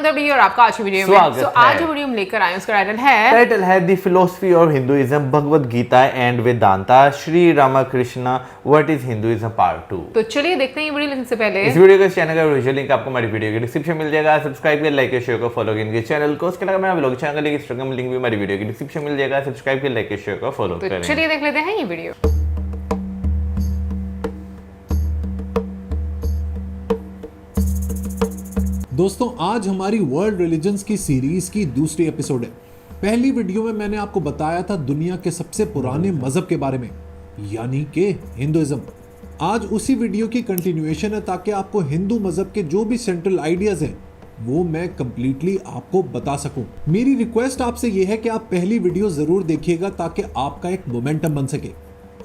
अंदर भी और आपका आज की वीडियो में। आज जो वीडियो हम लेकर आए उसका टाइटल है the philosophy of Hinduism, Bhagavad Gita and Vedanta, Shri Ramakrishna what is Hinduism part 2। तो चलिए देखते हैं ये वीडियो। लेकिन से पहले इस वीडियो के चैनल का विजुअल लिंक आपको हमारी वीडियो के डिस्क्रिप्शन मिल जाएगा। सब्सक्राइब कर, लाइक, शेयर को फॉलो करेंगे चैनल को। उसके अलावा मेरा ब्लॉग चैनल का इंस्टाग्राम लिंक भी हमारी वीडियो के डिस्क्रिप्शन मिल जाएगा। सब्सक्राइब कर, लाइक, शेयर को फॉलो करें। चलिए देख लेते हैं ये वीडियो। दोस्तों, आज हमारी वर्ल्ड रिलीजन्स की सीरीज की दूसरी एपिसोड है। पहली वीडियो में मैंने आपको बताया था दुनिया के सबसे पुराने मजहब के बारे में, यानी कि हिंदुइज्म। आज उसी वीडियो की कंटिन्यूएशन है ताकि आपको हिंदू मजहब के जो भी सेंट्रल आइडियाज हैं वो मैं कंप्लीटली आपको बता सकूं। मेरी रिक्वेस्ट आपसे यह है कि आप पहली वीडियो जरूर देखिएगा ताकि आपका एक मोमेंटम बन सके।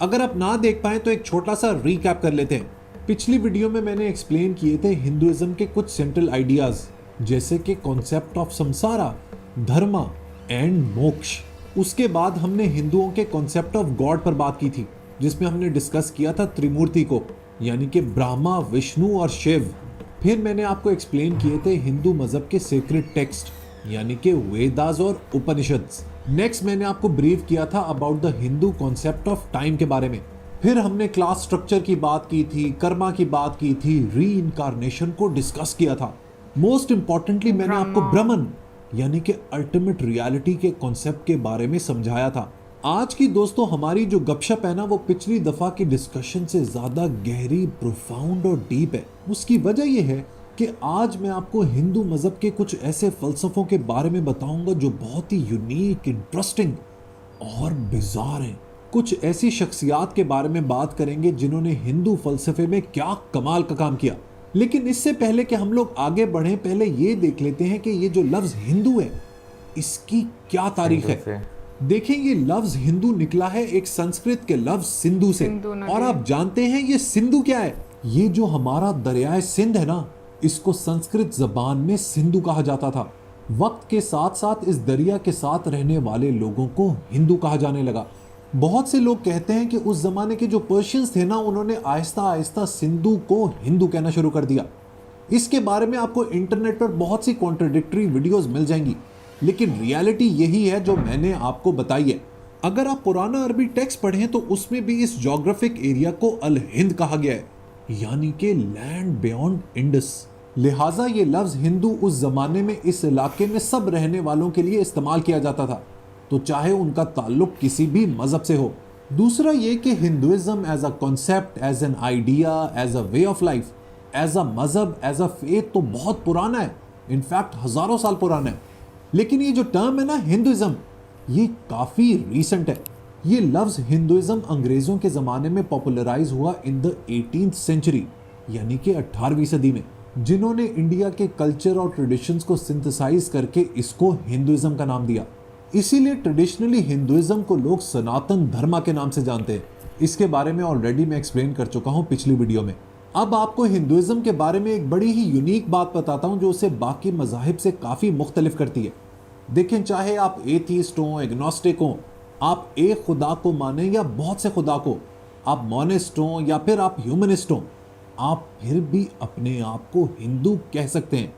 अगर आप ना देख पाए तो एक छोटा सा रिकैप कर लेते हैं। पिछली वीडियो में मैंने एक्सप्लेन किए थे हिंदुइज्म के कुछ सेंट्रल आइडियाज, जैसे कि कॉन्सेप्ट ऑफ संसारा, धर्म एंड मोक्ष। उसके बाद हमने हिंदुओं के कॉन्सेप्ट ऑफ गॉड पर बात की थी, जिसमें हमने डिस्कस किया था त्रिमूर्ति को, यानी कि ब्रह्मा, विष्णु और शिव। फिर मैंने आपको एक्सप्लेन किए थे हिंदू मजहब के सीक्रेट टेक्स्ट, यानी कि वेदास और उपनिषद्स। नेक्स्ट मैंने आपको ब्रीफ किया था about the Hindu concept of time के बारे में। फिर हमने क्लास स्ट्रक्चर की बात की थी, कर्मा की बात की थी, री इनकारनेशन को डिस्कस किया था। मोस्ट इंपॉर्टेंटली मैंने आपको ब्रह्मन यानी कि अल्टीमेट रियलिटी के कॉन्सेप्ट के बारे में समझाया था। आज की दोस्तों हमारी जो गपशप है ना, वो पिछली दफा की डिस्कशन से ज्यादा गहरी, प्रोफाउंड और डीप है। उसकी वजह यह है कि आज मैं आपको हिंदू मजहब के कुछ ऐसे फलसफों के बारे में बताऊंगा जो बहुत ही यूनिक, इंटरेस्टिंग और बिजार हैं। कुछ ऐसी शख्सियात के बारे में बात करेंगे जिन्होंने हिंदू फलसफे में क्या कमाल का काम किया। लेकिन इससे पहले कि हम लोग आगे बढ़ें, पहले ये देख लेते हैं कि ये जो लफ्ज हिंदू है इसकी क्या तारीख है। देखें, ये लफ्ज हिंदू निकला है एक संस्कृत के लफ्ज सिंधु से। और आप जानते हैं ये सिंधु क्या है? ये जो हमारा दरियाए सिंध है ना, इसको संस्कृत जबान में सिंधु कहा जाता था। वक्त के साथ साथ इस दरिया के साथ रहने वाले लोगों को हिंदू कहा जाने लगा। बहुत से लोग कहते हैं कि उस जमाने के जो पर्शियंस थे ना, उन्होंने आहिस्ता आहिस्ता सिंधु को हिंदू कहना शुरू कर दिया। इसके बारे में आपको इंटरनेट पर बहुत सी कॉन्ट्रडिक्टरी वीडियोस मिल जाएंगी, लेकिन रियलिटी यही है जो मैंने आपको बताई है। अगर आप पुराना अरबी टेक्स्ट पढ़ें तो उसमें भी इस ज्योग्राफिक एरिया को अल हिंद कहा गया है, यानी कि लैंड बियॉन्ड इंडस। लिहाजा ये लफ्ज हिंदू उस जमाने में इस इलाके में सब रहने वालों के लिए इस्तेमाल किया जाता था, तो चाहे उनका ताल्लुक किसी भी मजहब से हो। दूसरा ये कि Hinduism as a concept, as an idea, as a way of life, as a मजहब, एज अ फेथ तो बहुत पुराना है, इनफैक्ट हजारों साल पुराना है। लेकिन ये जो टर्म है ना हिंदुइज्म, ये काफी रीसेंट है। ये लफ्ज हिंदुइज्म अंग्रेजों के जमाने में पॉपुलराइज हुआ इन द 18th सेंचुरी, यानी कि 18वीं सदी में, जिन्होंने इंडिया के कल्चर और ट्रेडिशंस को सिंथेसाइज करके इसको हिंदुइज्म का नाम दिया। इसीलिए ट्रेडिशनली हिंदुइज्म को लोग सनातन धर्म के नाम से जानते हैं। इसके बारे में ऑलरेडी मैं एक्सप्लेन कर चुका हूं पिछली वीडियो में। अब आपको हिंदुइज्म के बारे में एक बड़ी ही यूनिक बात बताता हूं जो उसे बाकी मजाहिब से काफ़ी मुख्तलिफ करती है। देखें, चाहे आप एथीस्ट हों, एग्नोस्टिक हों, आप एक खुदा को माने या बहुत से खुदा को, आप मॉनिस्ट हों या फिर आप ह्यूमनिस्ट हों, आप फिर भी अपने आप को हिंदू कह सकते हैं।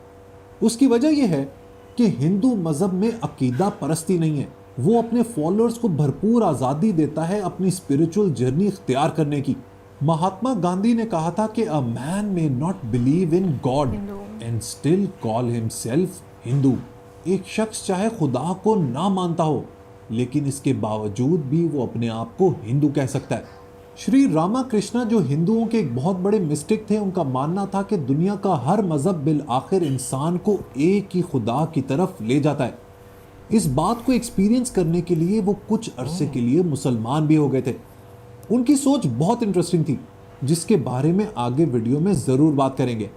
उसकी वजह यह है कि हिंदू मजहब में अकीदा परस्ती नहीं है। वो अपने फॉलोअर्स को भरपूर आज़ादी देता है अपनी स्पिरिचुअल जर्नी इख्तियार करने की। महात्मा गांधी ने कहा था कि a man may not believe in God and still call himself Hindu. एक शख्स चाहे खुदा को ना मानता हो, लेकिन इसके बावजूद भी वो अपने आप को हिंदू कह सकता है। श्री रामकृष्ण जो हिंदुओं के एक बहुत बड़े मिस्टिक थे, उनका मानना था कि दुनिया का हर मजहब बिल आखिर इंसान को एक ही खुदा की तरफ ले जाता है। इस बात को एक्सपीरियंस करने के लिए वो कुछ अरसे के लिए मुसलमान भी हो गए थे। उनकी सोच बहुत इंटरेस्टिंग थी, जिसके बारे में आगे वीडियो में जरूर बात करेंगे।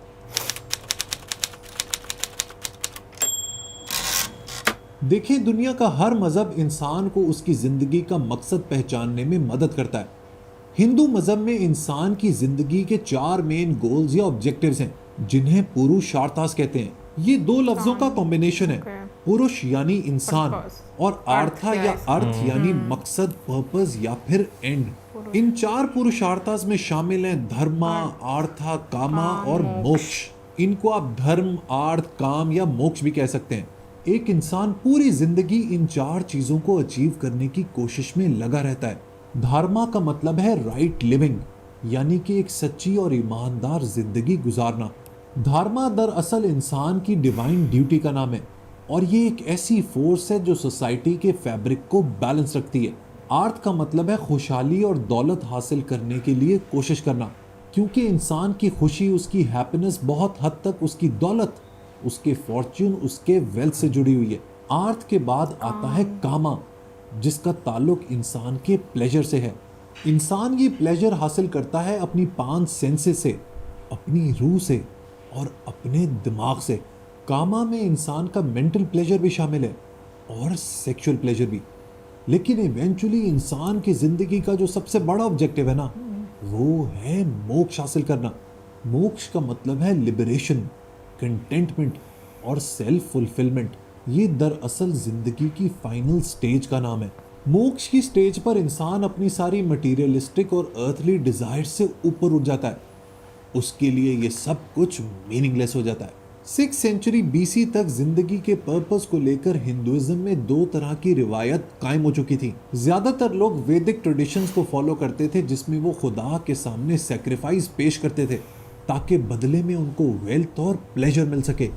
देखिए, दुनिया का हर मजहब इंसान को उसकी जिंदगी का मकसद पहचानने में मदद करता है। हिंदू मजहब में इंसान की जिंदगी के 4 मेन गोल्स या ऑब्जेक्टिव्स हैं, जिन्हें पुरुषार्थास कहते हैं। ये 2 लफ्जों का कॉम्बिनेशन है, पुरुष यानी इंसान और आर्था या अर्थ यानी मकसद, पर्पस या फिर एंड। इन 4 पुरुषार्थास में शामिल हैं धर्मा, आर्था, कामा और मोक्ष। इनको आप धर्म, आर्थ, काम या मोक्ष भी कह सकते हैं। एक इंसान पूरी जिंदगी इन 4 चीजों को अचीव करने की कोशिश में लगा रहता है। धर्मा का मतलब है राइट लिविंग, यानी कि एक सच्ची और ईमानदार जिंदगी गुजारना। धर्मा दरअसल इंसान की डिवाइन ड्यूटी का नाम है और ये एक ऐसी फोर्स है जो सोसाइटी के फैब्रिक को बैलेंस रखती है। आर्थ का मतलब है खुशहाली और दौलत हासिल करने के लिए कोशिश करना, क्योंकि इंसान की खुशी, उसकी हैप्पीनेस बहुत हद तक उसकी दौलत, उसके फॉर्च्यून, उसके वेल्थ से जुड़ी हुई है। आर्थ के बाद आता है कामा, जिसका ताल्लुक इंसान के प्लेजर से है। इंसान ये प्लेजर हासिल करता है अपनी 5 सेंसेस से, अपनी रूह से और अपने दिमाग से। कामा में इंसान का मेंटल प्लेजर भी शामिल है और सेक्सुअल प्लेजर भी। लेकिन इवेंचुअली इंसान की जिंदगी का जो सबसे बड़ा ऑब्जेक्टिव है ना, वो है मोक्ष हासिल करना। मोक्ष का मतलब है लिबरेशन, कंटेंटमेंट और सेल्फ फुलफिलमेंट। ये दरअसल जिंदगी की फाइनल स्टेज का नाम है। मोक्ष की स्टेज पर इंसान अपनी सारी मटीरियलिस्टिक और अर्थली डिजायर से ऊपर उठ जाता है। उसके लिए ये सब कुछ मीनिंगलेस हो जाता है। 6th सेंचुरी BC तक जिंदगी के पर्पस को लेकर हिंदुइज्म में 2 तरह की रिवायत कायम हो चुकी थी। ज्यादातर लोग वैदिक ट्रेडिशंस को फॉलो करते थे, जिसमें वो खुदा के सामने सैक्रिफाइस पेश करते थे ताकि बदले में उनको वेल्थ और प्लेजर मिल सके,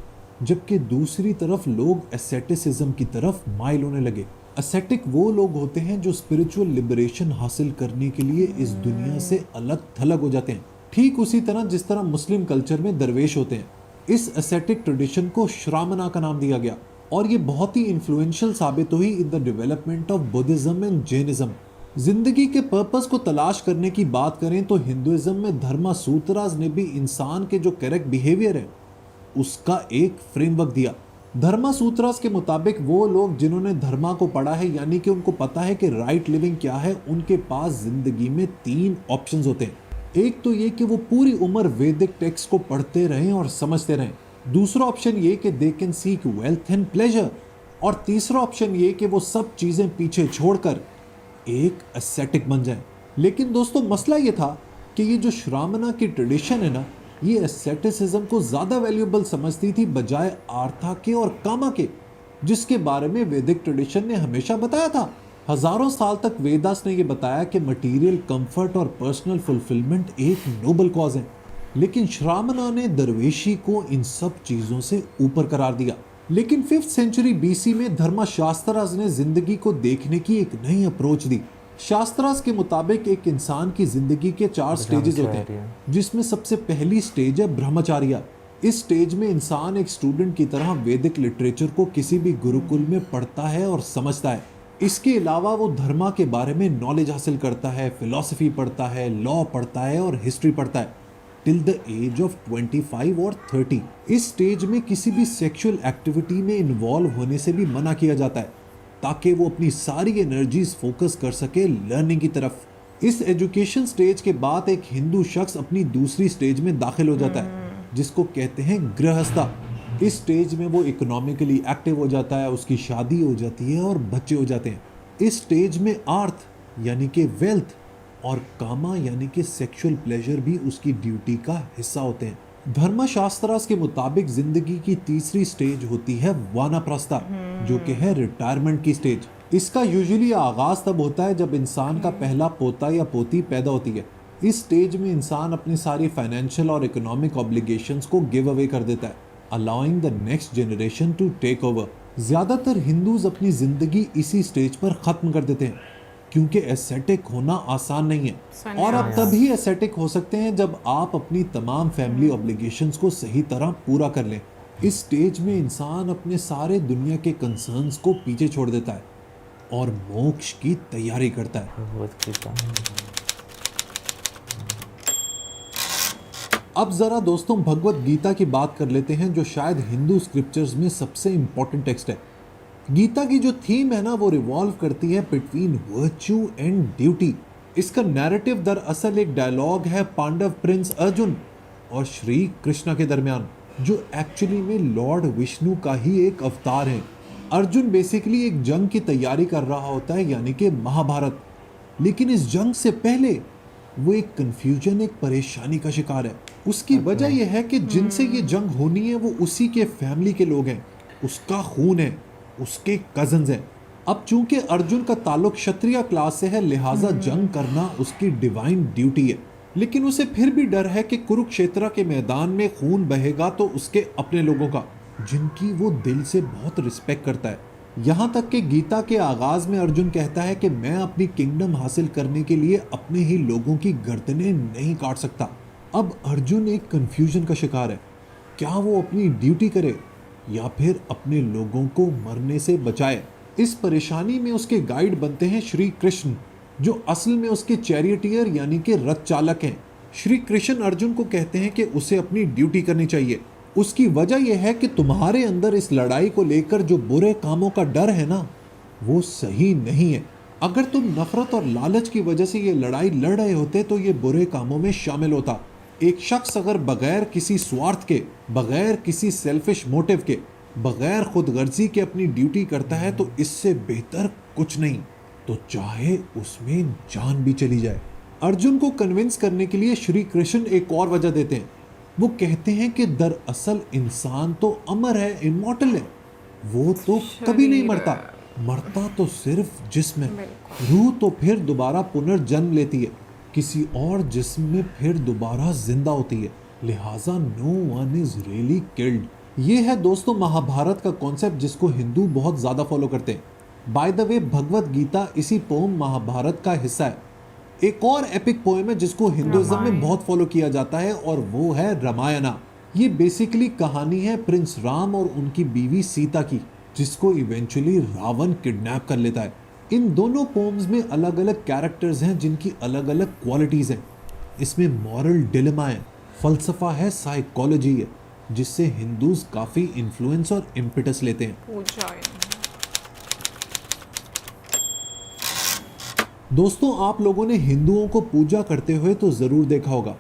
जबकि दूसरी तरफ लोग एसेटिसिज्म की तरफ माइल होने लगे। एसेटिक वो लोग होते हैं जो स्पिरिचुअल लिबरेशन हासिल करने के लिए इस दुनिया से अलग थलग हो जाते हैं, ठीक उसी तरह जिस तरह मुस्लिम कल्चर में दरवेश होते हैं। इस एसेटिक ट्रेडिशन को श्रामना का नाम दिया गया और ये बहुत ही इन्फ्लुएंशियल साबित हुई in the development of Buddhism and Jainism. जिंदगी के पर्पस को तलाश करने की बात करें तो हिंदुइज्म में धर्मा सूत्रास ने भी इंसान के जो करेक्ट बिहेवियर है उसका एक फ्रेमवर्क दिया। धर्मा सूत्रास के मुताबिक वो लोग जिन्होंने धर्मा को पढ़ा है, यानी कि उनको पता है कि राइट लिविंग क्या है, उनके पास जिंदगी में 3 ऑप्शंस होते हैं। एक तो ये कि वो पूरी उम्र वैदिक टेक्स्ट को पढ़ते रहें और समझते रहें। दूसरा ऑप्शन ये कि they can seek wealth and pleasure. और तीसरा ऑप्शन ये कि वो सब चीजें पीछे छोड़कर एक एसेटिक बन जाएं। लेकिन दोस्तों मसला ये था कि ये जो श्रामना की ट्रेडिशन है ना, ये एसेटिसिज्म को ज्यादा वैल्यूएबल समझती थी बजाय आर्था के और कामा के, जिसके बारे में वैदिक ट्रेडिशन ने हमेशा बताया था। हजारों साल तक वेदास ने यह बताया कि मटेरियल कंफर्ट और पर्सनल फुलफिलमेंट एक नोबल कॉज है, लेकिन श्रामना ने दरवेशी को इन सब चीजों से ऊपर करार दिया। लेकिन 5th सेंचुरी BC में धर्मशास्त्रास ने जिंदगी को देखने की एक नई अप्रोच दी। शास्त्रास के मुताबिक एक इंसान की जिंदगी के 4 स्टेजेस होते हैं, जिसमें सबसे पहली स्टेज है ब्रह्मचार्य। इस स्टेज में इंसान एक स्टूडेंट की तरह वैदिक लिटरेचर को किसी भी गुरुकुल में पढ़ता है और समझता है। इसके अलावा वो धर्मा के बारे में नॉलेज हासिल करता है, फिलॉसफी पढ़ता है, लॉ पढ़ता है और हिस्ट्री पढ़ता है टिल द एज ऑफ 25 और 30। इस स्टेज में किसी भी सेक्सुअल एक्टिविटी में इन्वॉल्व होने से भी मना किया जाता है ताकि वो अपनी सारी एनर्जीज फोकस कर सके लर्निंग की तरफ। इस एजुकेशन स्टेज के बाद एक हिंदू शख्स अपनी दूसरी स्टेज में दाखिल हो जाता है, जिसको कहते हैं गृहस्था। इस स्टेज में वो इकोनॉमिकली एक्टिव हो जाता है, उसकी शादी हो जाती है और बच्चे हो जाते हैं। इस स्टेज में आर्थ यानी कि वेल्थ और कामा यानी कि सेक्सुअल प्लेजर भी उसकी ड्यूटी का हिस्सा होते हैं। धर्मशास्त्रास के मुताबिक जिंदगी की तीसरी स्टेज होती है वानप्रस्था, जो कि है रिटायरमेंट की स्टेज। इसका यूजुअली आगाज तब होता है जब इंसान का पहला पोता या पोती पैदा होती है। इस स्टेज में इंसान अपनी सारी फाइनेंशियल और इकोनॉमिक ऑब्लिगेशंस को गिव अवे कर देता है, allowing the next generation to take over. ज्यादातर हिंदूज अपनी जिंदगी इसी स्टेज पर खत्म कर देते हैं, क्योंकि एसेटिक होना आसान नहीं है और आप तभी एसेटिक हो सकते हैं जब आप अपनी तमाम फैमिली ऑब्लिगेशंस को सही तरह पूरा कर लें। इस स्टेज में इंसान अपने सारे दुनिया के कंसर्न्स को पीछे छोड़ देता है और मोक्ष की तैयारी करता है। अब जरा दोस्तों भगवत गीता की बात कर लेते हैं, जो शायद हिंदू स्क्रिप्चर्स में सबसे इंपॉर्टेंट टेक्स्ट है। गीता की जो थीम है ना, वो रिवॉल्व करती है बिटवीन वर्च्यू एंड ड्यूटी। इसका नैरेटिव दरअसल एक डायलॉग है पांडव प्रिंस अर्जुन और श्री कृष्ण के दरमियान, जो एक्चुअली में लॉर्ड विष्णु का ही एक अवतार है। अर्जुन बेसिकली एक जंग की तैयारी कर रहा होता है, यानी कि महाभारत। लेकिन इस जंग से पहले वो एक कंफ्यूजन, एक परेशानी का शिकार है। उसकी वजह यह है कि जिनसे ये जंग होनी है वो उसी के फैमिली के लोग हैं, उसका खून है, उसके कजन्स हैं। अब चूंकि अर्जुन का ताल्लुक क्षत्रिय क्लास से है, लिहाजा जंग करना उसकी डिवाइन ड्यूटी है। लेकिन उसे फिर भी डर है कि कुरुक्षेत्र के मैदान में खून बहेगा तो उसके अपने लोगों का, जिनकी वो दिल से बहुत रिस्पेक्ट करता है। यहाँ तक कि गीता के आगाज में अर्जुन कहता है कि मैं अपनी किंगडम हासिल करने के लिए अपने ही लोगों की गर्दनें नहीं काट सकता। अब अर्जुन एक कंफ्यूजन का शिकार है, क्या वो अपनी ड्यूटी करे या फिर अपने लोगों को मरने से बचाए। इस परेशानी में उसके गाइड बनते हैं श्री कृष्ण, जो असल में उसके चैरियटियर यानी कि रथ चालक हैं। श्री कृष्ण अर्जुन को कहते हैं कि उसे अपनी ड्यूटी करनी चाहिए। उसकी वजह यह है कि तुम्हारे अंदर इस लड़ाई को लेकर जो बुरे कामों का डर है ना, वो सही नहीं है। अगर तुम नफरत और लालच की वजह से ये लड़ाई लड़ रहे होते तो ये बुरे कामों में शामिल होता। एक शख्स अगर बगैर किसी स्वार्थ के, बगैर किसी सेल्फिश मोटिव के, बगैर खुदगर्जी के अपनी ड्यूटी करता है तो इससे बेहतर कुछ नहीं, तो चाहे उसमें जान भी चली जाए। अर्जुन को कन्विंस करने के लिए श्री कृष्ण एक और वजह देते हैं। वो कहते हैं कि दरअसल इंसान तो अमर है, इमॉर्टल है, वो तो कभी नहीं मरता, मरता तो सिर्फ जिस्म है। रूह तो फिर दोबारा पुनर्जन्म लेती है, किसी और जिस्म में फिर दोबारा जिंदा होती है, लिहाजा no one is really killed. ये है दोस्तों महाभारत का कॉन्सेप्ट, जिसको हिंदू बहुत ज्यादा फॉलो करते हैं। By the way Bhagavad Gita इसी पोम महाभारत का हिस्सा है। एक और एपिक पोएम है जिसको हिंदुइज्म में बहुत फॉलो किया जाता है और वो है रामायणा। ये बेसिकली कहानी है प्रिंस राम और उनकी बीवी सीता की, जिसको इवेंचुअली रावण किडनैप कर लेता है। इन दोनों पोम्स में अलग अलग कैरेक्टर्स हैं जिनकी अलग अलग क्वालिटीज हैं। इसमें मॉरल डिलेमा है, फलसफा है, साइकोलॉजी है, जिससे हिंदूज काफी इन्फ्लुएंस और इम्पिटस लेते हैं। दोस्तों आप लोगों ने हिंदुओं को पूजा करते हुए तो जरूर देखा होगा।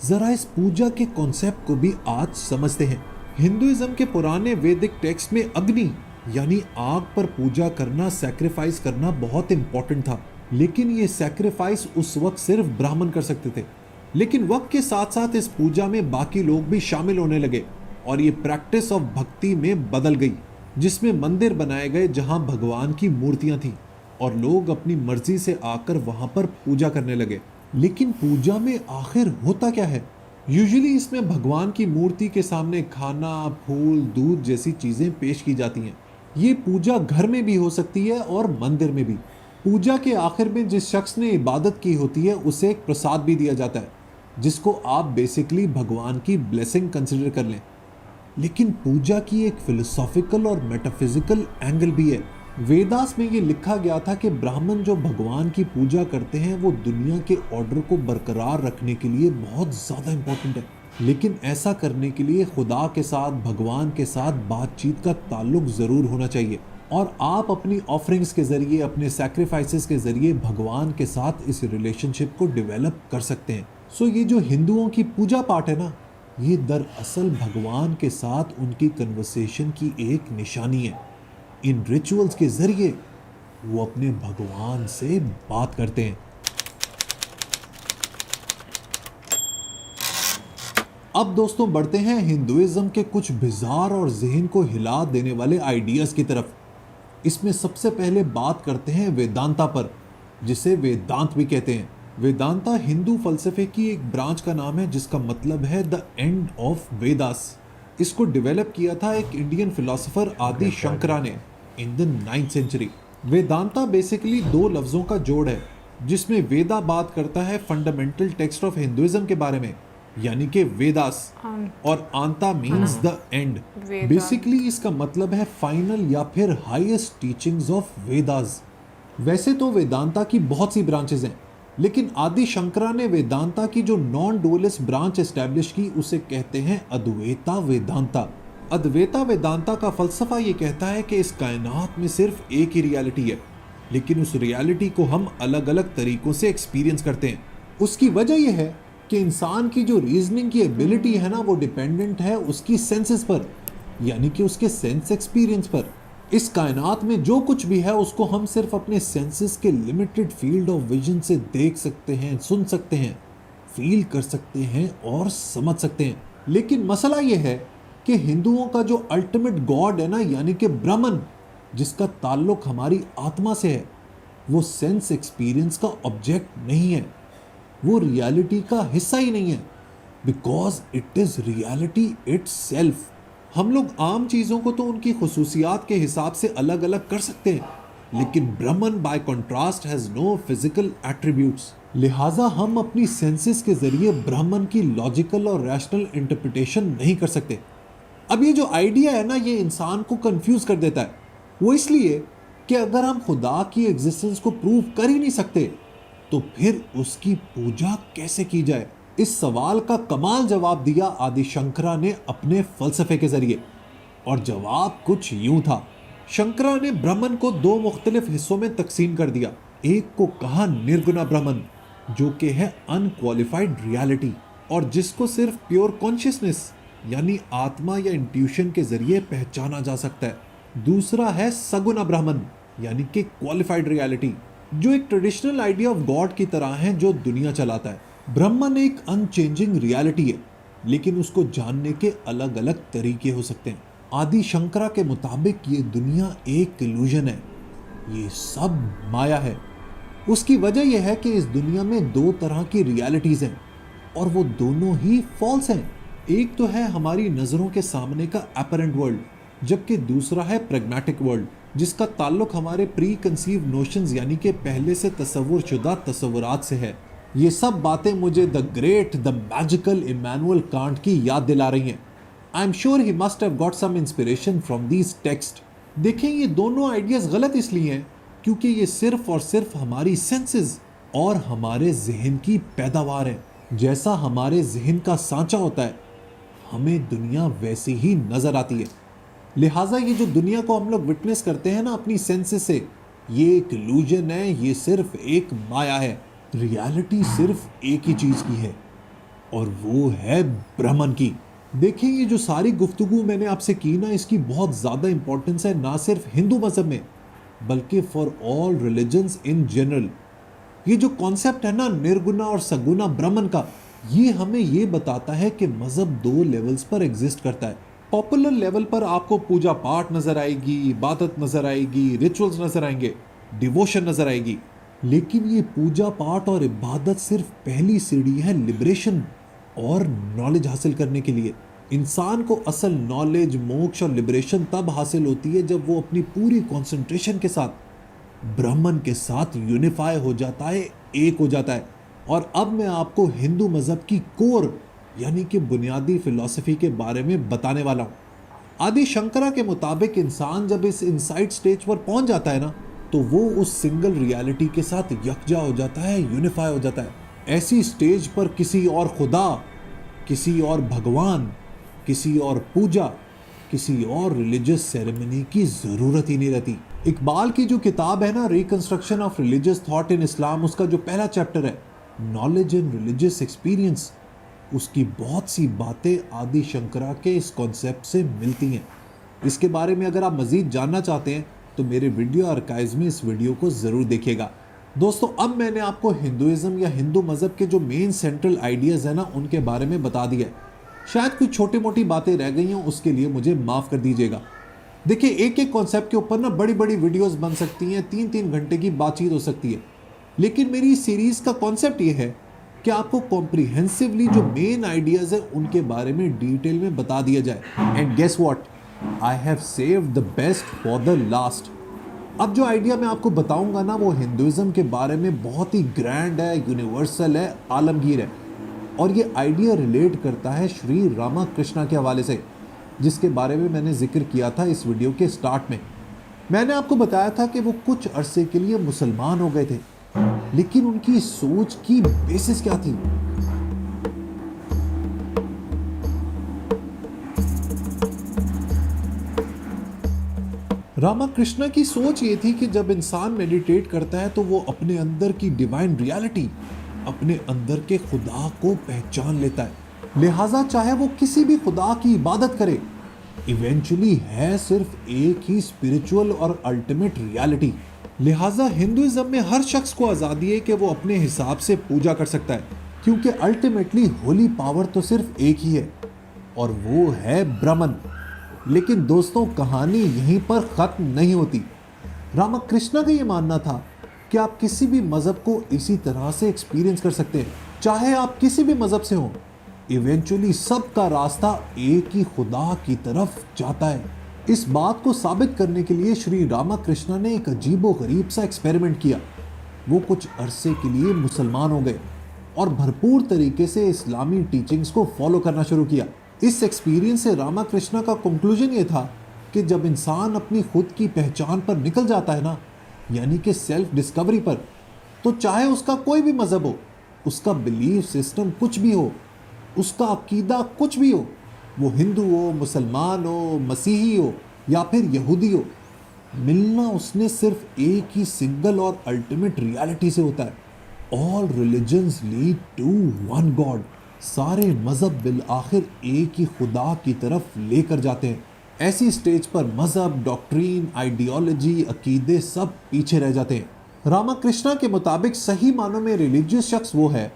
जरा इस पूजा के कॉन्सेप्ट को भी आज समझते हैं। हिंदुइज्म के पुराने वैदिक टेक्स्ट में अग्नि यानी आग पर पूजा करना, सैक्रिफाइस करना बहुत इंपॉर्टेंट था। लेकिन ये सैक्रिफाइस उस वक्त सिर्फ ब्राह्मण कर सकते थे। लेकिन वक्त के साथ साथ इस पूजा में बाकी लोग भी शामिल होने लगे और ये प्रैक्टिस ऑफ भक्ति में बदल गई, जिसमें मंदिर बनाए गए जहां भगवान की मूर्तियां थी और लोग अपनी मर्जी से आकर वहां पर पूजा करने लगे। लेकिन पूजा में आखिर होता क्या है? यूजुअली इसमें भगवान की मूर्ति के सामने खाना, फूल, दूध जैसी चीजें पेश की जाती हैं। ये पूजा घर में भी हो सकती है और मंदिर में भी। पूजा के आखिर में जिस शख्स ने इबादत की होती है उसे एक प्रसाद भी दिया जाता है, जिसको आप बेसिकली भगवान की ब्लेसिंग कंसिडर कर लें। लेकिन पूजा की एक फिलोसॉफिकल और मेटाफिजिकल एंगल भी है। वेदास में ये लिखा गया था कि ब्राह्मण जो भगवान की पूजा करते हैं वो दुनिया के ऑर्डर को बरकरार रखने के लिए बहुत ज़्यादा इंपॉर्टेंट है। लेकिन ऐसा करने के लिए खुदा के साथ, भगवान के साथ बातचीत का ताल्लुक ज़रूर होना चाहिए और आप अपनी ऑफरिंग्स के ज़रिए, अपने सैक्रिफाइसेस के ज़रिए भगवान के साथ इस रिलेशनशिप को डेवलप कर सकते हैं। सो ये जो हिंदुओं की पूजा पाठ है ना, ये दरअसल भगवान के साथ उनकी कन्वर्सेशन की एक निशानी है। इन रिचुअल्स के ज़रिए वो अपने भगवान से बात करते हैं। अब दोस्तों बढ़ते हैं हिंदुइज्म के कुछ बिजार और ज़हन को हिला देने वाले आइडियाज़ की तरफ। इसमें सबसे पहले बात करते हैं वेदांता पर, जिसे वेदांत भी कहते हैं। वेदांता हिंदू फलसफे की एक ब्रांच का नाम है जिसका मतलब है द एंड ऑफ वेदास। इसको डेवलप किया था एक इंडियन फिलोसोफर आदि शंकरा ने in the 9th century. Vedanta basically दो लफ्जों का जोड़ है, जिसमें वेदा बात करता है फंडामेंटल टेक्स्ट ऑफ हिंदुइज्म के बारे में, यानी कि वेदास, और आंता मीन्स द एंड। बेसिकली इसका मतलब है फाइनल या फिर हाईएस्ट टीचिंग्स ऑफ वेदास। वैसे तो वेदांता की बहुत सी ब्रांचेस हैं, लेकिन आदि शंकरा ने वेदांता की जो नॉन डुअलिस्ट ब्रांच एस्टैब्लिश की उसे कहते हैं अद्वैता वेदांता। अद्वैता वेदांता का फलसफा ये कहता है कि इस कायनात में सिर्फ एक ही रियलिटी है, लेकिन उस रियलिटी को हम अलग अलग तरीकों से एक्सपीरियंस करते हैं। उसकी वजह यह है कि इंसान की जो रीजनिंग की एबिलिटी है ना, वो डिपेंडेंट है उसकी सेंसेस पर, यानी कि उसके सेंस एक्सपीरियंस पर। इस कायनात में जो कुछ भी है उसको हम सिर्फ अपने सेंसेस के लिमिटेड फील्ड ऑफ विजन से देख सकते हैं, सुन सकते हैं, फील कर सकते हैं और समझ सकते हैं। लेकिन मसला यह है कि हिंदुओं का जो अल्टीमेट गॉड है ना, यानी कि ब्रह्मन, जिसका ताल्लुक हमारी आत्मा से है, वो सेंस एक्सपीरियंस का ऑब्जेक्ट नहीं है, वो रियलिटी का हिस्सा ही नहीं है, because it is reality itself. हम लोग आम चीज़ों को तो उनकी खुसूसियात के हिसाब से अलग अलग कर सकते हैं, लेकिन Brahman by contrast has no physical attributes. लिहाजा हम अपनी सेंसेस के जरिए ब्रह्मन की लॉजिकल और रैशनल इंटरप्रिटेशन नहीं कर सकते। अब ये जो आइडिया है ना, ये इंसान को कंफ्यूज कर देता है। वो इसलिए कि अगर हम खुदा की एग्जिस्टेंस को प्रूव कर ही नहीं सकते तो फिर उसकी पूजा कैसे की जाए। इस सवाल का कमाल जवाब दिया आदि शंकरा ने अपने फलसफे के जरिए, और जवाब कुछ यूं था। शंकरा ने ब्रह्मन को दो मुख्तलिफ हिस्सों में तकसीम कर दिया। एक को कहा निर्गुणा ब्रह्मन, जो कि है अनक्वालिफाइड रियलिटी और जिसको सिर्फ प्योर कॉन्शियसनेस यानी आत्मा या इंट्यूशन के जरिए पहचाना जा सकता है। दूसरा है सगुना ब्रह्मन यानी कि क्वालिफाइड रियलिटी, जो एक ट्रेडिशनल आइडिया ऑफ गॉड की तरह है जो दुनिया चलाता है। ब्रह्मन एक अनचेंजिंग रियलिटी है, लेकिन उसको जानने के अलग अलग तरीके हो सकते हैं। आदि शंकरा के मुताबिक ये दुनिया एक इल्यूजन है, ये सब माया है। उसकी वजह यह है कि इस दुनिया में दो तरह की रियलिटीज हैं और वो दोनों ही फॉल्स हैं। एक तो है हमारी नज़रों के सामने का अपरेंट वर्ल्ड, जबकि दूसरा है प्रैग्मेटिक वर्ल्ड, जिसका ताल्लुक हमारे प्री कंसीव नोशंस यानी कि पहले से तसव्वुर शुदा तसव्वुरात से है। ये सब बातें मुझे the great the magical Immanuel Kant की याद दिला रही हैं। I am sure he must have got some inspiration from these texts. देखें, ये दोनों आइडियाज़ गलत इसलिए हैं क्योंकि ये सिर्फ और सिर्फ हमारी सेंसेस और हमारे जहन की पैदावार है। जैसा हमारे जहन का सांचा होता है, हमें दुनिया वैसी ही नज़र आती है। लिहाजा ये जो दुनिया को हम लोग विटनेस करते हैं ना अपनी सेंसेस से, ये एक इल्यूजन है, ये सिर्फ एक माया है। रियलिटी सिर्फ एक ही चीज़ की है और वो है ब्रह्मन की। देखिए, ये जो सारी गुफ्तगू मैंने आपसे की ना, इसकी बहुत ज़्यादा इंपॉर्टेंस है ना सिर्फ हिंदू मज़हब में बल्कि for all religions in general. ये जो कॉन्सेप्ट है ना निर्गुणा और सगुना ब्रह्मन का, ये हमें ये बताता है कि मज़हब दो लेवल्स पर एग्जिस्ट करता है। पॉपुलर लेवल पर आपको पूजा पाठ नज़र आएगी, इबादत नज़र आएगी, रिचुअल्स नज़र आएंगे, डिवोशन नज़र आएगी। लेकिन ये पूजा पाठ और इबादत सिर्फ पहली सीढ़ी है लिबरेशन और नॉलेज हासिल करने के लिए। इंसान को असल नॉलेज, मोक्ष और लिबरेशन तब हासिल होती है जब वो अपनी पूरी कंसंट्रेशन के साथ ब्रह्मन के साथ यूनिफाई हो जाता है, एक हो जाता है। और अब मैं आपको हिंदू मज़हब की कोर यानी कि बुनियादी फिलॉसफी के बारे में बताने वाला हूँ। आदि शंकरा के मुताबिक इंसान जब इस इनसाइट स्टेज पर पहुँच जाता है ना, तो वो उस सिंगल रियलिटी के साथ यकजा हो जाता है, यूनिफाई हो जाता है। ऐसी स्टेज पर किसी और खुदा, किसी और भगवान, किसी और पूजा, किसी और रिलीजियस सेरेमनी की ज़रूरत ही नहीं रहती। इकबाल की जो किताब है ना reconstruction of religious thought in Islam, उसका जो पहला चैप्टर है नॉलेज एंड रिलीजियस एक्सपीरियंस, उसकी बहुत सी बातें आदि शंकरा के इस कॉन्सेप्ट से मिलती हैं। इसके बारे में अगर आप मज़ीद जानना चाहते हैं तो मेरे वीडियो आर्काइव्स में इस वीडियो को ज़रूर देखिएगा। दोस्तों, अब मैंने आपको हिंदुइज़्म या हिंदू मज़हब के जो मेन सेंट्रल आइडियाज़ हैं ना, उनके बारे में बता दिया है। शायद कुछ छोटी मोटी बातें रह गई हों, उसके लिए मुझे माफ़ कर दीजिएगा। देखिए, एक एक कॉन्सेप्ट के ऊपर ना बड़ी बड़ी वीडियोस बन सकती हैं, 3-3 घंटे की बातचीत हो सकती है, लेकिन मेरी इस सीरीज़ का कॉन्सेप्ट ये है कि आपको कॉम्प्रिहेंसिवली जो मेन आइडियाज़ हैं उनके बारे में डिटेल में बता दिया जाए। And guess what, I have saved the best for the last. अब जो आइडिया मैं आपको बताऊंगा ना, वो हिंदुइज़्म के बारे में बहुत ही ग्रैंड है, यूनिवर्सल है, आलमगीर है, और ये आइडिया रिलेट करता है श्री रामाकृष्णा के हवाले से, जिसके बारे में मैंने जिक्र किया था इस वीडियो के स्टार्ट में। मैंने आपको बताया था कि वो कुछ अरसे के लिए मुसलमान हो गए थे, लेकिन उनकी सोच की बेसिस क्या थी? रामाकृष्णा की सोच ये थी कि जब इंसान मेडिटेट करता है तो वो अपने अंदर की डिवाइन रियलिटी, अपने अंदर के खुदा को पहचान लेता है। लिहाजा चाहे वो किसी भी खुदा की इबादत करे, इवेंचुअली है सिर्फ एक ही स्पिरिचुअल और अल्टीमेट रियलिटी। लिहाजा हिंदुइज्म में हर शख्स को आज़ादी है कि वो अपने हिसाब से पूजा कर सकता है, क्योंकि अल्टीमेटली होली पावर तो सिर्फ एक ही है और वो है ब्रह्मन। लेकिन दोस्तों, कहानी यहीं पर ख़त्म नहीं होती। रामकृष्ण का ये मानना था कि आप किसी भी मज़हब को इसी तरह से एक्सपीरियंस कर सकते हैं, चाहे आप किसी भी मज़हब से हों। इवेंचुअली सबका रास्ता एक ही खुदा की तरफ जाता है। इस बात को साबित करने के लिए श्री रामकृष्ण ने एक अजीबो गरीब सा एक्सपेरिमेंट किया। वो कुछ अरसे के लिए मुसलमान हो गए और भरपूर तरीके से इस्लामी टीचिंग्स को फॉलो करना शुरू किया। इस एक्सपीरियंस से रामकृष्ण का कंक्लूजन ये था कि जब इंसान अपनी खुद की पहचान पर निकल जाता है ना, यानी कि सेल्फ डिस्कवरी पर, तो चाहे उसका कोई भी मज़हब हो, उसका बिलीफ सिस्टम कुछ भी हो, उसका अकीदा कुछ भी हो, वो हिंदू हो, मुसलमान हो, मसीही हो या फिर यहूदी हो, मिलना उसने सिर्फ एक ही सिंगल और अल्टीमेट रियलिटी से होता है। All religions lead to one God. सारे मज़हब बिल आखिर एक ही खुदा की तरफ लेकर जाते हैं। ऐसी स्टेज पर मज़हब, डॉक्ट्रीन, आइडियोलॉजी, अकीदे सब पीछे रह जाते हैं। रामकृष्ण के मुताबिक सही मानों में रिलीजियस शख्स वो है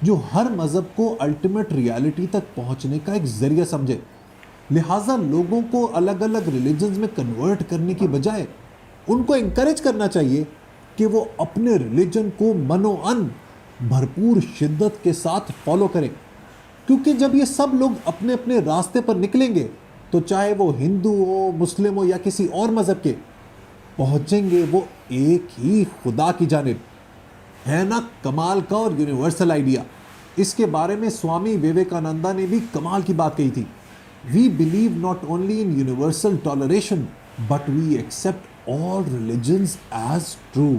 जो हर मज़हब को अल्टीमेट रियलिटी तक पहुंचने का एक जरिया समझे। लिहाजा लोगों को अलग अलग रिलीजन्स में कन्वर्ट करने की बजाय उनको इंकरेज करना चाहिए कि वो अपने रिलीजन को मनोअन भरपूर शिद्दत के साथ फॉलो करें, क्योंकि जब ये सब लोग अपने अपने रास्ते पर निकलेंगे तो चाहे वो हिंदू हो, मुस्लिम हो या किसी और मज़हब के, पहुंचेंगे वो एक ही खुदा की जानिब। है ना कमाल का और यूनिवर्सल आइडिया। इसके बारे में स्वामी विवेकानंदा ने भी कमाल की बात कही थी। We believe not only in universal toleration but we accept all religions as true.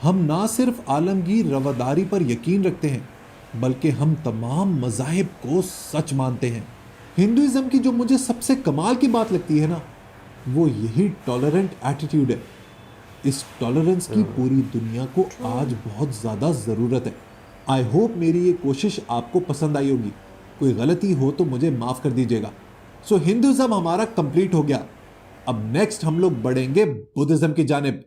हम ना सिर्फ आलमगीर रवादारी पर यकीन रखते हैं, बल्कि हम तमाम मज़ाहिब को सच मानते हैं। हिंदुइज्म की जो मुझे सबसे कमाल की बात लगती है ना, वो यही टॉलरेंट एटीट्यूड है। इस टॉलरेंस की पूरी दुनिया को आज बहुत ज़्यादा ज़रूरत है। आई होप मेरी ये कोशिश आपको पसंद आई होगी। कोई गलती हो तो मुझे माफ़ कर दीजिएगा। सो हिंदुइज्म हमारा कंप्लीट हो गया। अब नेक्स्ट हम लोग बढ़ेंगे बुद्धिज्म की जानिब,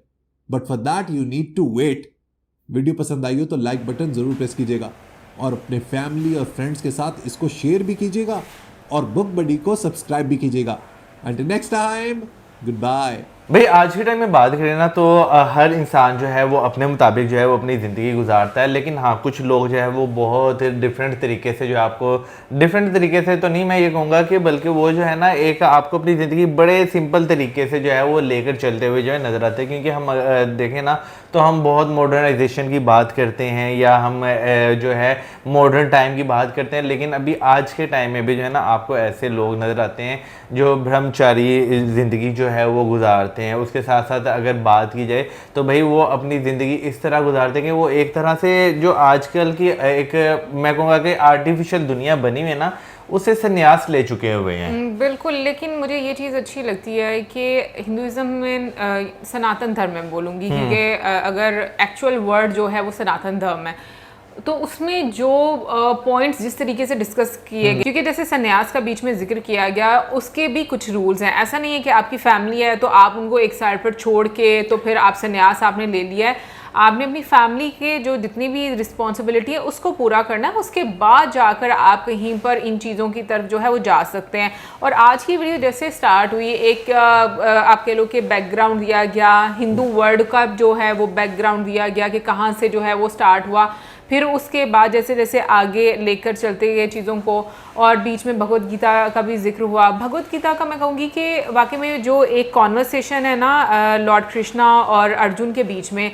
but for that you need to wait. Video पसंद आई हो तो लाइक बटन ज़रूर प्रेस कीजिएगा और अपने फैमिली और फ्रेंड्स के साथ इसको शेयर भी कीजिएगा और बुक बडी को सब्सक्राइब भी कीजिएगा। And next time, good bye. भाई आज के टाइम में बात करें ना तो हर इंसान जो है वो अपने मुताबिक जो है वो अपनी ज़िंदगी गुजारता है, लेकिन हाँ कुछ लोग जो है वो बहुत डिफरेंट तरीके से जो है आपको डिफरेंट तरीके से तो नहीं मैं ये कहूँगा कि बल्कि वो जो है ना एक आपको अपनी ज़िंदगी बड़े सिंपल तरीके से जो है वो लेकर चलते हुए जो है नज़र आते हैं। क्योंकि हम देखें ना तो हम बहुत मॉडर्नाइजेशन की बात करते हैं या हम जो है मॉडर्न टाइम की बात करते हैं, लेकिन अभी आज के टाइम में भी जो है ना आपको ऐसे लोग नज़र आते हैं जो ब्रह्मचारी ज़िंदगी जो है वो गुजारते हैं। उसके साथ साथ अगर बात की जाए तो भाई वो अपनी ज़िंदगी इस तरह गुजारते हैं कि वो एक तरह से जो आजकल की एक मैं कहूँगा कि आर्टिफिशियल दुनिया बनी हुई है ना, उससे संन्यास ले चुके हुए हैं। बिल्कुल, लेकिन मुझे ये चीज़ अच्छी लगती है कि हिंदुइज्म में सनातन धर्म में बोलूँगी, क्योंकि अगर एक्चुअल वर्ड जो है वो सनातन धर्म है, तो उसमें जो पॉइंट्स जिस तरीके से डिस्कस किए गए, क्योंकि जैसे संन्यास का बीच में जिक्र किया गया, उसके भी कुछ रूल्स हैं। ऐसा नहीं है कि आपकी फैमिली है तो आप उनको एक साइड पर छोड़ के तो फिर आप संन्यास आपने ले लिया है। आपने अपनी फैमिली के जो जितनी भी रिस्पॉन्सिबिलिटी है उसको पूरा करना है, उसके बाद जाकर आप कहीं पर इन चीज़ों की तरफ जो है वो जा सकते हैं। और आज की वीडियो जैसे स्टार्ट हुई, एक आप कह लो कि बैकग्राउंड दिया गया, हिंदू वर्ड का जो है वो बैकग्राउंड दिया गया कि कहाँ से जो है वो स्टार्ट हुआ, फिर उसके बाद जैसे जैसे आगे लेकर चलते गए चीज़ों को, और बीच में भगवत गीता का भी जिक्र हुआ। भगवत गीता का मैं कहूँगी कि वाकई में जो एक कॉन्वर्सेशन है ना लॉर्ड कृष्णा और अर्जुन के बीच में,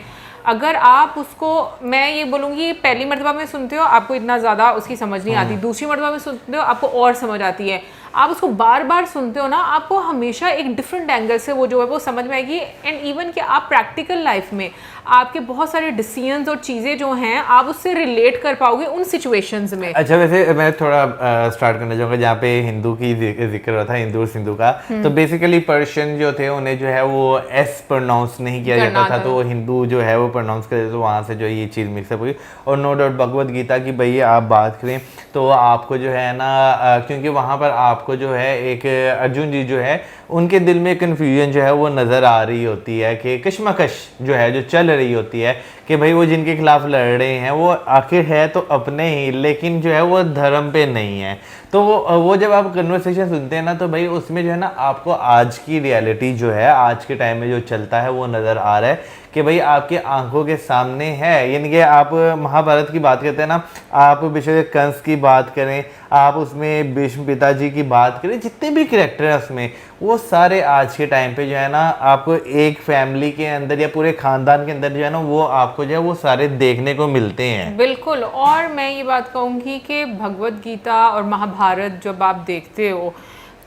अगर आप उसको, मैं ये बोलूँगी पहली मर्तबा में सुनते हो आपको इतना ज़्यादा उसकी समझ नहीं आती, दूसरी मर्तबा में सुनते हो आपको और समझ आती है, आप उसको बार बार सुनते हो ना आपको हमेशा एक डिफरेंट एंगल से वो जो है वो समझ में आएगी। एंड इवन कि आप प्रैक्टिकल लाइफ में आपके बहुत सारे डिसीजंस और चीज़ें जो हैं आप उससे रिलेट कर पाओगे उन सिचुएशंस में। अच्छा, वैसे मैं थोड़ा स्टार्ट करना चाहूँगा जहाँ पे हिंदू की जिक्र हुआ था, हिंदू और सिंधु का। तो बेसिकली पर्शियन जो थे उन्हें जो है वो एस प्रोनाउंस नहीं किया जाता था, तो हिंदू जो है वो प्रोनाउंस करते, तो वहाँ से जो ये चीज़ मिक्सअप हुई। और नो डाउट भगवद गीता की भाई आप बात करें तो आपको जो है ना क्योंकि वहाँ पर आपको जो है एक अर्जुन जी जो है उनके दिल में कन्फ्यूजन जो है वो नज़र आ रही होती है कि कश्मकश जो है जो चल रही होती है कि भाई वो जिनके खिलाफ लड़ रहे हैं वो आखिर है तो अपने ही, लेकिन जो है वो धर्म पे नहीं है। तो वो जब आप कन्वर्सेशन सुनते हैं ना तो भाई उसमें जो है ना आपको आज की रियलिटी जो है आज के टाइम में जो चलता है वो नज़र आ रहा है कि भाई आपके आंखों के सामने है। यानी कि आप महाभारत की बात करते हैं ना, आप बेशक कंस की बात करें, आप उसमें भीष्म पिताजी की बात करें, जितने भी कैरेक्टर हैं उसमें वो सारे आज के टाइम पे जो है ना आपको एक फैमिली के अंदर या पूरे खानदान के अंदर जो है ना वो आपको जो है वो सारे देखने को मिलते हैं। बिल्कुल। और मैं ये बात कहूँगी कि भगवद गीता और महाभारत जब आप देखते हो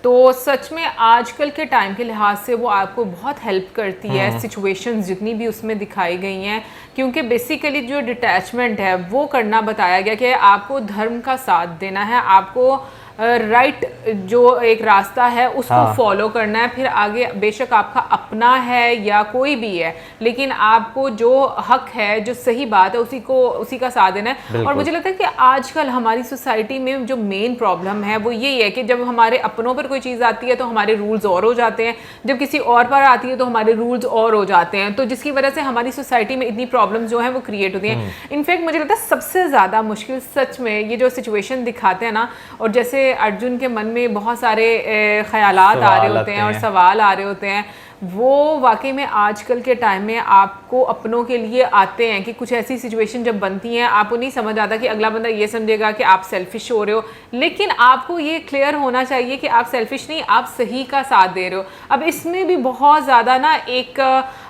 तो सच में आजकल के टाइम के लिहाज से वो आपको बहुत हेल्प करती है, सिचुएशंस जितनी भी उसमें दिखाई गई हैं, क्योंकि बेसिकली जो डिटैचमेंट है वो करना बताया गया कि आपको धर्म का साथ देना है, आपको राइट जो एक रास्ता है उसको फॉलो करना है, फिर आगे बेशक आपका अपना है या कोई भी है, लेकिन आपको जो हक है, जो सही बात है उसी का साथ देना है। और मुझे लगता है कि आजकल हमारी सोसाइटी में जो मेन प्रॉब्लम है वो यही है कि जब हमारे अपनों पर कोई चीज़ आती है तो हमारे रूल्स और हो जाते हैं, जब किसी और पर आती है तो हमारे रूल्स और हो जाते हैं, तो जिसकी वजह से हमारी सोसाइटी में इतनी प्रॉब्लम जो है वो क्रिएट होती हैं। इनफैक्ट मुझे लगता है सबसे ज़्यादा मुश्किल सच में ये जो सिचुएशन दिखाते हैं ना, और जैसे अर्जुन के मन में बहुत सारे ख्यालात आ रहे होते हैं और सवाल आ रहे होते हैं, वो वाकई में आजकल के टाइम में आपको अपनों के लिए आते हैं कि कुछ ऐसी सिचुएशन जब बनती हैं आपको नहीं समझ आता कि अगला बंदा ये समझेगा कि आप सेल्फिश हो रहे हो, लेकिन आपको ये क्लियर होना चाहिए कि आप सेल्फिश नहीं, आप सही का साथ दे रहे हो। अब इसमें भी बहुत ज़्यादा ना एक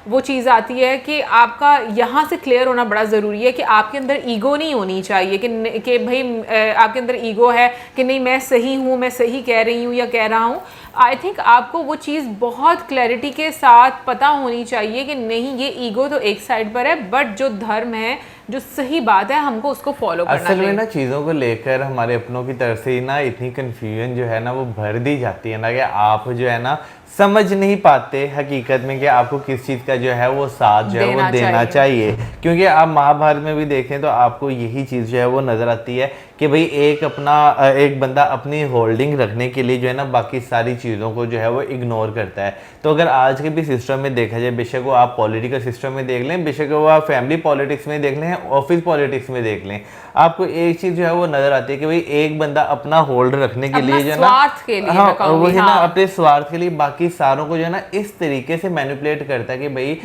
वो चीज़ आती है कि आपका यहाँ से क्लियर होना बड़ा ज़रूरी है कि आपके अंदर ईगो नहीं होनी चाहिए कि भाई आपके अंदर ईगो है कि नहीं मैं सही हूँ, मैं सही कह रही हूँ या कह रहा हूँ। आई थिंक आपको वो चीज़ बहुत क्लैरिटी के साथ पता होनी चाहिए कि नहीं ये ईगो तो एक साइड पर है, बट जो धर्म है, जो सही बात है, हमको उसको फॉलो करना चाहिए। असल में ना चीज़ों को लेकर हमारे अपनों की तरफ से ना इतनी कन्फ्यूजन जो है ना वो भर दी जाती है ना कि आप जो है ना समझ नहीं पाते हकीकत में कि आपको किस चीज़ का जो है वो साथ जो है वो देना चाहिए। क्योंकि आप महाभारत में भी देखें तो आपको यही चीज़ जो है वो नज़र आती है कि भाई एक बंदा अपनी होल्डिंग रखने के लिए जो है ना बाकी सारी चीज़ों को जो है वो इग्नोर करता है। तो अगर आज के भी सिस्टम में देखा जाए, बेशक वो आप पॉलिटिकल सिस्टम में देख लें, बेशक वो आप फैमिली पॉलिटिक्स में देख लें, ऑफिस पॉलिटिक्स में देख लें, आपको एक चीज़ जो है वो नज़र आती है कि भाई एक बंदा अपना होल्ड रखने के लिए जो है ना वही ना अपने स्वार्थ के लिए बाकी सारों को जो है ना इस तरीके से मैनिपुलेट करता है कि भाई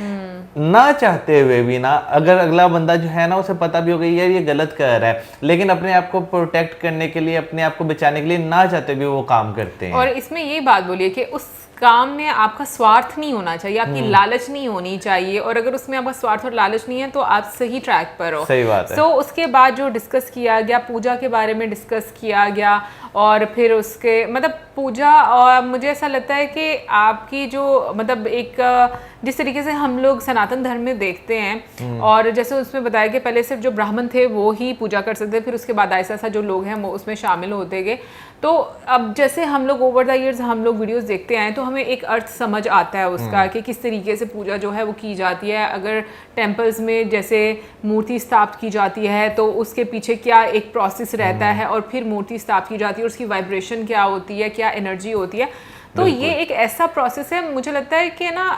ना चाहते हुए भी ना, अगर अगला बंदा जो है ना उसे पता भी हो गई यार ये गलत कर रहा है, लेकिन अपने आप को प्रोटेक्ट करने के लिए, अपने आप को बचाने के लिए ना चाहते भी वो काम करते हैं। और इसमें ये बात बोलिए कि उस काम में आपका स्वार्थ नहीं होना चाहिए, आपकी लालच नहीं होनी चाहिए, और अगर उसमें आपका स्वार्थ और लालच नहीं है तो आप सही ट्रैक पर हो। सही बात है। तो उसके बाद जो डिस्कस किया गया, पूजा के बारे में डिस्कस किया गया, और फिर उसके मतलब पूजा, और मुझे ऐसा लगता है कि आपकी जो मतलब एक जिस तरीके से हम लोग सनातन धर्म में देखते हैं, और जैसे उसमें बताया कि पहले सिर्फ जो ब्राह्मण थे वो ही पूजा कर सकते थे, फिर उसके बाद ऐसा ऐसा जो लोग हैं वो उसमें शामिल होते गए। तो अब जैसे हम लोग ओवर द ईयर्स हम लोग वीडियोस देखते हैं तो हमें एक अर्थ समझ आता है उसका कि किस तरीके से पूजा जो है वो की जाती है। अगर टेम्पल्स में जैसे मूर्ति स्थापित की जाती है तो उसके पीछे क्या एक प्रोसेस रहता है, और फिर मूर्ति स्थापित की जाती है और उसकी वाइब्रेशन क्या होती है, क्या एनर्जी होती है। तो ये एक ऐसा प्रोसेस है, मुझे लगता है कि ना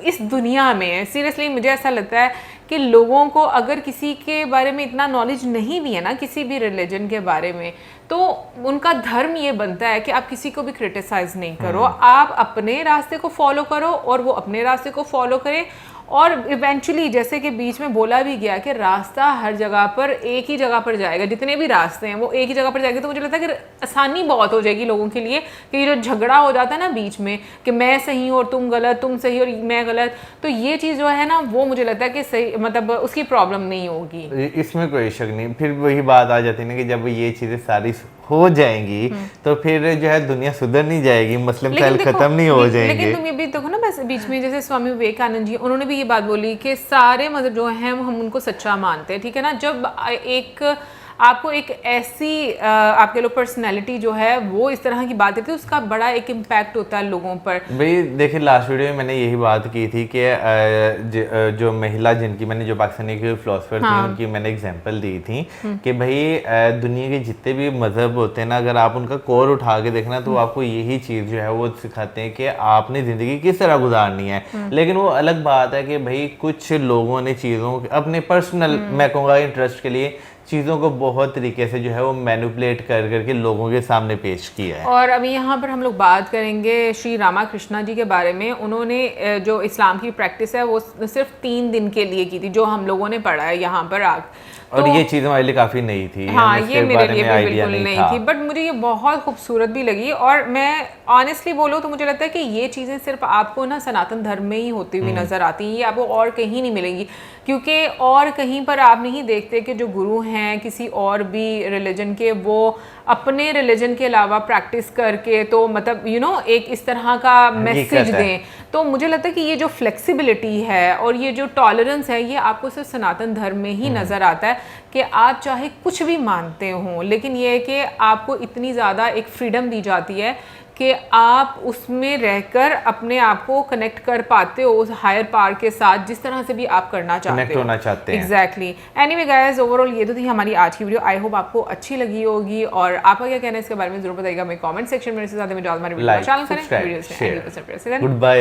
इस दुनिया में सीरियसली मुझे ऐसा लगता है कि लोगों को अगर किसी के बारे में इतना नॉलेज नहीं भी है ना, किसी भी रिलीजन के बारे में, तो उनका धर्म ये बनता है कि आप किसी को भी क्रिटिसाइज नहीं करो, आप अपने रास्ते को फॉलो करो और वो अपने रास्ते को फॉलो करें। और इवेंचुअली जैसे कि बीच में बोला भी गया कि रास्ता हर जगह पर एक ही जगह पर जाएगा, जितने भी रास्ते हैं वो एक ही जगह पर जाएंगे। तो मुझे लगता है कि आसानी बहुत हो जाएगी लोगों के लिए कि ये जो झगड़ा हो जाता है ना बीच में कि मैं सही हूँ और तुम गलत, तुम सही और मैं गलत, तो ये चीज़ जो है ना वो मुझे लगता है कि सही मतलब उसकी प्रॉब्लम नहीं होगी, इसमें कोई शक नहीं। फिर वही बात आ जाती है ना कि जब ये चीज़ें सारी हो जाएंगी तो फिर जो है दुनिया सुधर नहीं जाएगी, मुस्लिम मसाइल खत्म नहीं हो जाएंगे। लेकिन तुम ये भी देखो ना, बस बीच में जैसे स्वामी विवेकानंद जी, उन्होंने भी ये बात बोली कि सारे मजहब जो हैं हम उनको सच्चा मानते हैं, ठीक है ना। जब एक आपको एक ऐसी आपके लोग पर्सनैलिटी जो है वो इस तरह की बात करती है, उसका बड़ा एक इम्पैक्ट होता है लोगों पर। भाई देखिए, लास्ट वीडियो में मैंने यही बात की थी कि जो महिला जिनकी मैंने, जो पाकिस्तानी की फिलोसफर थी, उनकी मैंने एग्जांपल दी थी कि भाई दुनिया के जितने भी मजहब होते हैं ना, अगर आप उनका कोर उठा के देखना तो आपको यही चीज़ जो है वो सिखाते हैं कि आपने ज़िंदगी किस तरह गुजारनी है। लेकिन वो अलग बात है कि भाई कुछ लोगों ने चीज़ों अपने पर्सनल, मैं कहूँगा इंटरेस्ट के लिए चीज़ों को बहुत तरीके से जो है वो मैनिपुलेट कर करके लोगों के सामने पेश किया है। और अभी यहाँ पर हम लोग बात करेंगे श्री रामाकृष्णा जी के बारे में। उन्होंने जो इस्लाम की प्रैक्टिस है वो सिर्फ 3 दिन के लिए की थी, जो हम लोगों ने पढ़ा है यहाँ पर और ये चीज़ हमारे लिए काफ़ी नई थी। हाँ, ये मेरे लिए भी बिल्कुल नहीं थी, बट मुझे ये बहुत खूबसूरत भी लगी। और मैं ऑनेस्टली बोलूँ तो मुझे लगता है कि ये चीज़ें सिर्फ आपको ना सनातन धर्म में ही होती हुई नज़र आती हैं, ये आपको और कहीं नहीं मिलेंगी, क्योंकि और कहीं पर आप नहीं देखते कि जो गुरु हैं किसी और भी रिलीजन के, वो अपने रिलीजन के अलावा प्रैक्टिस करके तो मतलब एक इस तरह का मैसेज दें। तो मुझे लगता है कि ये जो फ्लेक्सिबिलिटी है और ये जो टॉलरेंस है, ये आपको सिर्फ सनातन धर्म में ही नज़र आता है कि आप चाहे कुछ भी मानते हो, लेकिन ये है कि आपको इतनी ज़्यादा एक फ्रीडम दी जाती है कि आप उसमें रहकर अपने आप को कनेक्ट कर पाते हो उस हायर पावर के साथ, जिस तरह से भी आप करना चाहते हो, कनेक्ट होना चाहते हैं। एग्जैक्टली। एनीवे गाइस, ओवरऑल ये तो थी हमारी आज की वीडियो। आई होप आपको अच्छी लगी होगी, और आपका क्या कहना है इसके बारे में जरूर बताइएगा हमें कमेंट सेक्शन में। इसके साथ में जो हमारी वीडियो चैनल करें, वीडियो से गुड बाय।